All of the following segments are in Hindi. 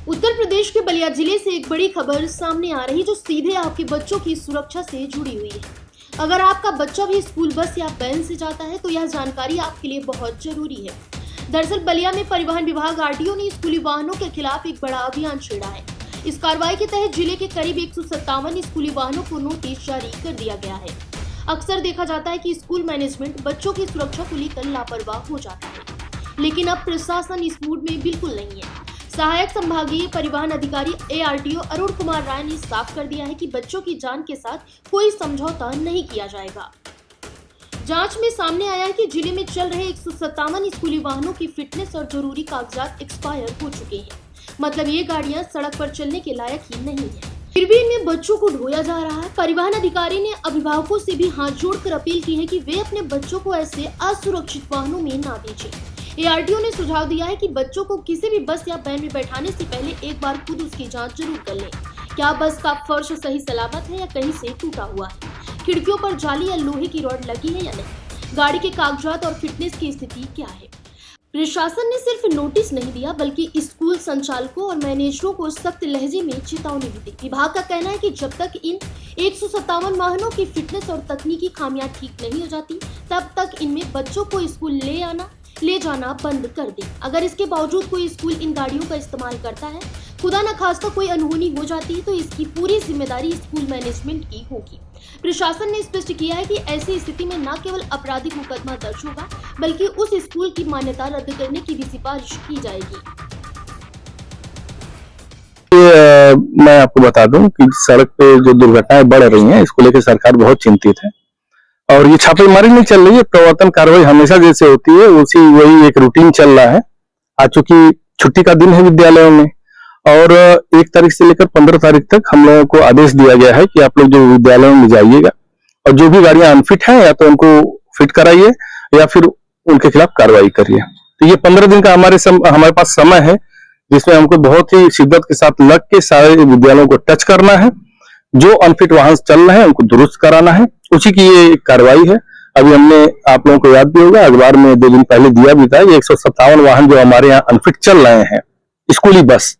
उत्तर प्रदेश के बलिया जिले से एक बड़ी खबर सामने आ रही जो सीधे आपके बच्चों की सुरक्षा से जुड़ी हुई है। अगर आपका बच्चा भी स्कूल बस या वैन से जाता है तो यह जानकारी आपके लिए बहुत जरूरी है। दरअसल बलिया में परिवहन विभाग आरटीओ ने स्कूली वाहनों के खिलाफ एक बड़ा अभियान छेड़ा है। इस कार्रवाई के तहत जिले के करीब 157 स्कूली वाहनों को नोटिस जारी कर दिया गया है। अक्सर देखा जाता है कि स्कूल मैनेजमेंट बच्चों की सुरक्षा को लेकर लापरवाह हो जाता है, लेकिन अब प्रशासन इस मूड में बिल्कुल नहीं है। सहायक संभागीय परिवहन अधिकारी एआरटीओ अरुण कुमार राय ने साफ कर दिया है कि बच्चों की जान के साथ कोई समझौता नहीं किया जाएगा। जांच में सामने आया है कि जिले में चल रहे 157 स्कूली वाहनों की फिटनेस और जरूरी कागजात एक्सपायर हो चुके हैं। मतलब ये गाड़ियां सड़क पर चलने के लायक ही नहीं है, फिर भी इनमें बच्चों को ढोया जा रहा है। परिवहन अधिकारी ने अभिभावकों से भी हाथ जोड़कर अपील की है कि वे अपने बच्चों को ऐसे असुरक्षित वाहनों में ना भेजें। एआरटीओ ने सुझाव दिया है कि बच्चों को किसी भी बस या वैन में बैठाने से पहले एक बार खुद उसकी जांच जरूर कर लें। क्या बस का फर्श सही सलामत है या कहीं से टूटा हुआ है, खिड़कियों पर जाली या लोहे की रॉड लगी है या नहीं, गाड़ी के कागजात और फिटनेस की स्थिति क्या है। प्रशासन ने सिर्फ नोटिस नहीं दिया बल्कि स्कूल संचालकों और मैनेजरों को सख्त लहजे में चेतावनी भी दी। विभाग का कहना है कि जब तक इन 157 वाहनों की फिटनेस और तकनीकी खामियां ठीक नहीं हो जाती तब तक इनमें बच्चों को स्कूल ले जाना बंद कर दे। अगर इसके बावजूद कोई स्कूल इन गाड़ियों का इस्तेमाल करता है, खुदा न खास्ता कोई अनहोनी हो जाती है, तो इसकी पूरी जिम्मेदारी स्कूल मैनेजमेंट की होगी। प्रशासन ने स्पष्ट किया है कि ऐसी स्थिति में न केवल आपराधिक मुकदमा दर्ज होगा बल्कि उस स्कूल की मान्यता रद्द करने की भी सिफारिश की जाएगी। मैं आपको बता दूं कि सड़क पे जो दुर्घटनाएं बढ़ रही हैं, इसको लेकर सरकार बहुत चिंतित है और ये छापेमारी नहीं चल रही है। प्रवर्तन कार्रवाई हमेशा जैसे होती है उसी वही एक रूटीन चल रहा है। आज चूंकि छुट्टी का दिन है विद्यालयों में और 1 तारीख से लेकर 15 तारीख तक हम लोगों को आदेश दिया गया है कि आप लोग जो विद्यालयों में जाइएगा और जो भी गाड़ियां अनफिट हैं या तो उनको फिट कराइए या फिर उनके खिलाफ कार्रवाई करिए। तो ये 15 दिन का हमारे पास समय है जिसमें हमको बहुत ही शिद्दत के साथ लग के सारे विद्यालयों को टच करना है। जो अनफिट वाहन चल रहे हैं उनको दुरुस्त कराना है, उसी की ये कार्रवाई है। अभी हमने आप लोगों को याद भी होगा, अखबार में 2 दिन पहले दिया भी था। ये 157 वाहन जो हमारे यहाँ अनफिट चल रहे हैं स्कूली बस,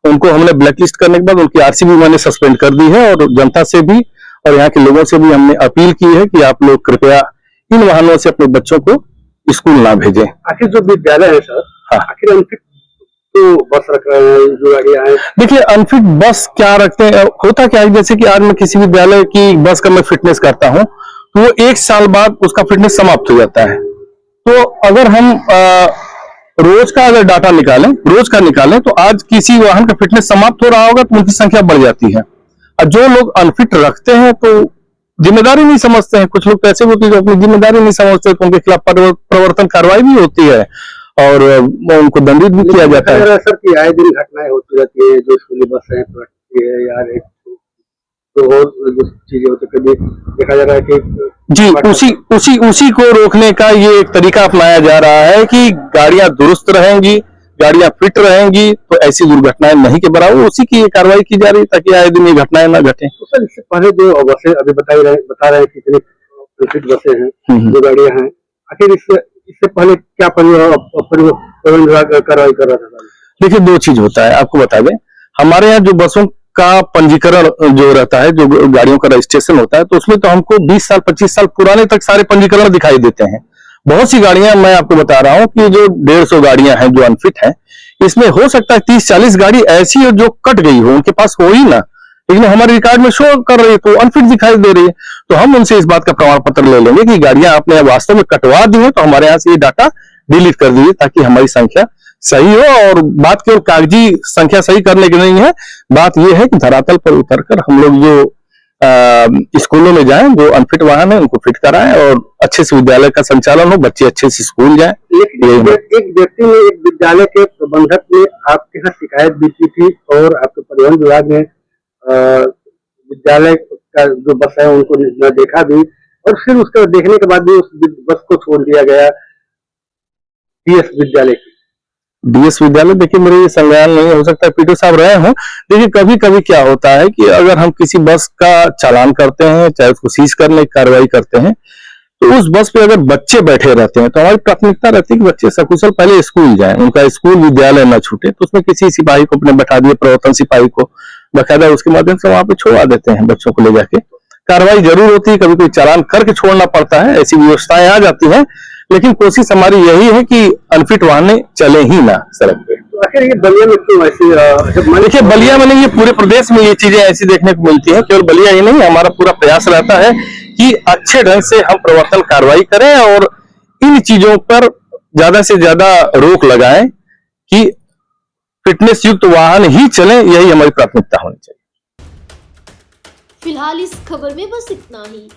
उनको हमने ब्लैकलिस्ट करने के बाद उनकी आरसी भी मैंने सस्पेंड कर दी है और जनता से भी और यहाँ के लोगों से भी हमने अपील की है कि आप लोग कृपया इन वाहनों से अपने बच्चों को स्कूल ना भेजें। आखिर जो विद्यालय है सर, हाँ, आखिर अनफिट तो बस रख रहे हैं जो गाड़ियां हैं। देखिए अनफिट बस क्या रखते हैं, होता क्या है, जैसे कि आज मैं किसी विद्यालय की बस का मैं फिटनेस करता हूँ तो वो 1 साल बाद उसका फिटनेस समाप्त हो जाता है। तो अगर हम रोज का अगर डाटा निकालें तो आज किसी वाहन का फिटनेस समाप्त हो रहा होगा तो उनकी संख्या बढ़ जाती है। और जो लोग अनफिट रखते हैं तो जिम्मेदारी नहीं समझते हैं। कुछ लोग तो ऐसे होते हैं जो अपनी जिम्मेदारी नहीं समझते, तो उनके खिलाफ प्रवर्तन कार्रवाई भी होती है और उनको दंडित भी किया जाता है। सर की आए दिन घटनाएं होती रहती है, जो स्कूली बस है पलटती है यार, तो और जो चीजें होती कभी देखा जा रहा है कि जी उसी को रोकने का ये एक तरीका अपनाया जा रहा है कि गाड़ियां दुरुस्त रहेंगी, गाड़ियां फिट रहेंगी तो ऐसी दुर्घटनाएं नहीं के बराबर, उसी की ये कार्रवाई की जा रही है ताकि आए दिन ये घटनाएं ना घटें। तो सर इससे पहले जो बसें अभी बता रहे हैं कितनी फिट बसें हैं, जो गाड़ियां हैं, आखिर इससे पहले क्या परिवहन विभाग कार्रवाई कर रहा था? देखिए 2 चीज होता है, आपको बता दें। हमारे यहाँ जो बसों का पंजीकरण जो रहता है, जो गाड़ियों का रजिस्ट्रेशन होता है, तो उसमें तो हमको 20 साल 25 साल पुराने तक सारे पंजीकरण दिखाई देते हैं। बहुत सी गाड़ियां मैं आपको बता रहा हूं कि जो 150 गाड़ियां हैं जो अनफिट हैं, इसमें हो सकता है 30-40 गाड़ी ऐसी हो जो कट गई हो, उनके पास हो ही ना, लेकिन हमारे रिकॉर्ड में शो कर रही है तो अनफिट दिखाई दे रही है। तो हम उनसे इस बात का प्रमाण पत्र ले लेंगे कि गाड़ियां आपने वास्तव में कटवा दी है तो हमारे यहाँ से ये डाटा डिलीट कर दीजिए ताकि हमारी संख्या सही हो। और बात केवल कागजी संख्या सही करने की नहीं है, बात यह है कि धरातल पर उतरकर हम लोग जो स्कूलों में जाएं, जो अनफिट वाहन है उनको फिट कराएं और अच्छे से विद्यालय का संचालन हो, बच्चे अच्छे से स्कूल जाएं। एक व्यक्ति ने, एक विद्यालय के प्रबंधक ने आपके यहाँ शिकायत दी थी और आपके परिवहन विभाग ने विद्यालय का जो बस है उनको न देखा भी और फिर उसके देखने के बाद भी उस बस को छोड़ दिया गया डीएस विद्यालय की। डीएस विद्यालय, देखिए मेरे ये संज्ञान नहीं हो सकता पीटो साहब रहे हों। देखिए कभी कभी क्या होता है कि अगर हम किसी बस का चालान करते हैं, चाहे उसको सीज करने की कार्रवाई करते हैं, तो उस बस पे अगर बच्चे बैठे रहते हैं तो हमारी प्राथमिकता रहती है कि बच्चे सकुशल पहले स्कूल जाएं, उनका स्कूल विद्यालय न छूटे। तो उसमें किसी सिपाही को अपने बैठा दिए, प्रवर्तन सिपाही को बकायदा, उसके माध्यम से वहां पे छोड़ा देते हैं बच्चों को ले जाके। कार्रवाई जरूर होती है, कभी कोई चालान करके छोड़ना पड़ता है, ऐसी व्यवस्थाएं आ जाती हैं, लेकिन कोशिश हमारी यही है कि अनफिट वाहन चले ही ना सड़क पे। तो आखिर ये बलिया में क्यों ऐसी देखिए, बलिया में नहीं, ये पूरे प्रदेश में ये चीजें ऐसी देखने को मिलती है। केवल बलिया ही नहीं, हमारा पूरा प्रयास रहता है कि अच्छे ढंग से हम प्रवर्तन कार्रवाई करें और इन चीजों पर ज्यादा से ज्यादा रोक लगाएं कि फिटनेस युक्त वाहन ही चलें, यही हमारी प्राथमिकता होनी चाहिए। फिलहाल इस खबर में बस इतना ही।